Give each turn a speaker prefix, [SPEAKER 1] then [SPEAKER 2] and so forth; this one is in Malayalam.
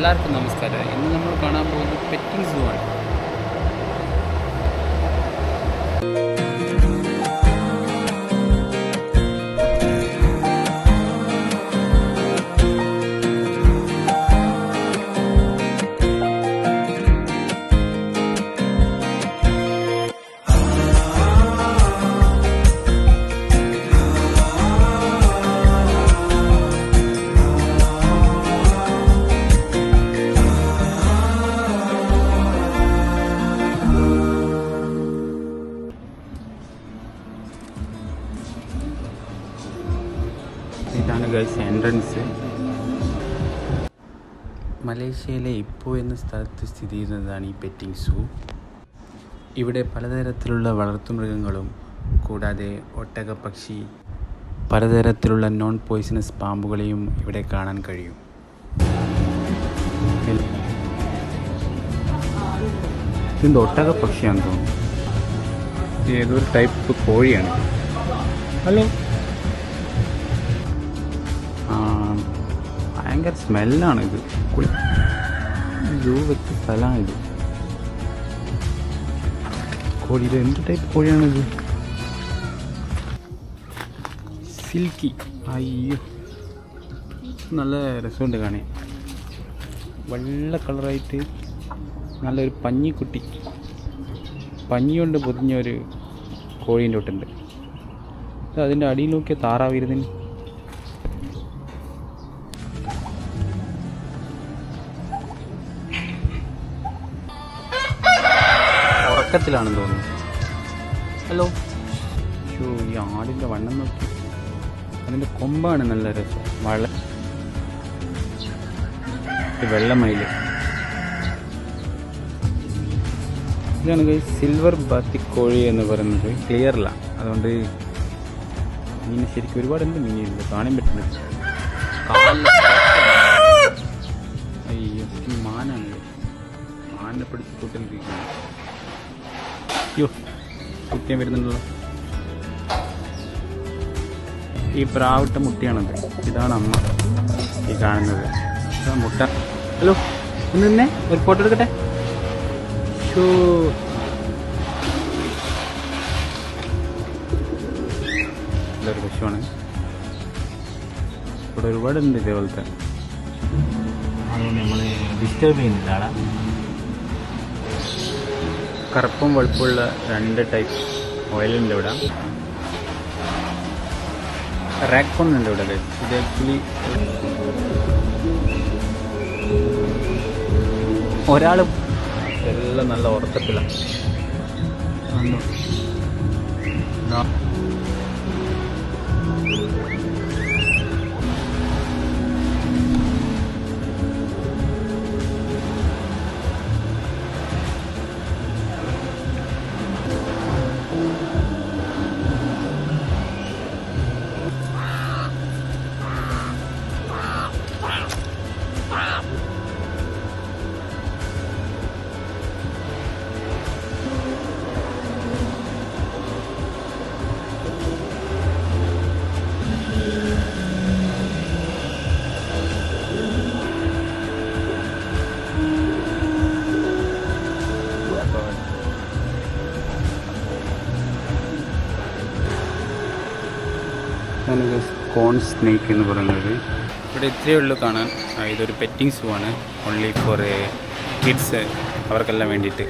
[SPEAKER 1] എല്ലാവർക്കും നമസ്കാരം. ഇന്ന് നമ്മൾ കാണാൻ പോകുന്നത് പെറ്റിംഗ് സൂ ആണ്. ഇതാണ് ഗൈസ് എൻട്രൻസ്. മലേഷ്യയിലെ ഇപ്പോ എന്ന സ്ഥലത്ത് സ്ഥിതി ചെയ്യുന്നതാണ് ഈ പെറ്റിംഗ് സൂ. ഇവിടെ പലതരത്തിലുള്ള വളർത്തുമൃഗങ്ങളും കൂടാതെ ഒട്ടകപ്പക്ഷി, പലതരത്തിലുള്ള നോൺ പോയിസണസ് പാമ്പുകളെയും ഇവിടെ കാണാൻ കഴിയും. ഇത് ഒട്ടകപ്പക്ഷിയാണെന്ന് തോന്നുന്നു. ഏതൊരു ടൈപ്പ് കോഴിയാണ്. ഹലോ, ഭയങ്കര സ്മെല്ലാണ് ഇത്. സൂ വെച്ച സ്ഥലമാണിത്. കോഴി, ഇത് എന്ത് ടൈപ്പ് കോഴിയാണിത്? സിൽക്കി. അയ്യോ, നല്ല രസമുണ്ട് കാണാൻ. വെള്ള കളറായിട്ട് നല്ലൊരു പഞ്ഞിക്കുട്ടി, പഞ്ഞി കൊണ്ട് പൊതിഞ്ഞൊരു കോഴീൻ്റെ തൊട്ടുണ്ട്. അതിൻ്റെ അടിയിൽ നോക്കിയ താറാവിരുന്നിന്. ഉറക്കത്തിലാണെന്ന് തോന്നുന്നു. ഹലോ, ഈ ആടിൻ്റെ വണ്ണം നോക്കി. അതിൻ്റെ കൊമ്പാണ് നല്ല രസം. വെള്ളമയിൽ. ഇതാണ് സിൽവർ ബാത്തിക്കോഴി എന്ന് പറയുന്നത്. ക്ലിയറില്ല, അതുകൊണ്ട് മീൻ ശരിക്കും ഒരുപാട് മീനുണ്ട്, കാണാൻ പറ്റുന്നത്. അയ്യോ, മാനാണ്. മാനിനെ പിടിച്ച് കൂട്ടിരിക്കുകയാണ്. അയ്യോ, കുട്ടിയാൻ വരുന്നുണ്ടല്ലോ. ഈ പ്രാവിട്ട മുട്ടയാണത്. ഇതാണ് അമ്മ ഈ കാണുന്നത്. മുട്ട. ഹലോ, ഒന്ന് നിന്നെ ഒരു ഫോട്ടോ എടുക്കട്ടെ. ഇതൊരു പശുവാണ്. ഇവിടെ ഒരുപാടുണ്ട് ഇതേപോലത്തെ. അതുകൊണ്ട് നമ്മൾ ഡിസ്റ്റർബ് ചെയ്യുന്നില്ല ആളെ. കറുപ്പും വെളുപ്പുള്ള രണ്ട് ടൈപ്പ് ഓയിലുണ്ട് ഇവിടെ. റാക്പോൺ ഉണ്ട് ഇവിടെ. ഇത് ആക്ച്വലി ഒരാൾ എല്ലാം നല്ല ഉറക്കത്തിലാണ്. കോൺ സ്നേക്ക് എന്ന് പറയുന്നത്. ഇവിടെ ഇത്രയേ ഉള്ളൂ കാണാൻ. ഇതൊരു പെറ്റിംഗ് സൂ ആണ്. ഓൺലി ഫോർ കിഡ്സ്, അവർക്കെല്ലാം വേണ്ടിയിട്ട്.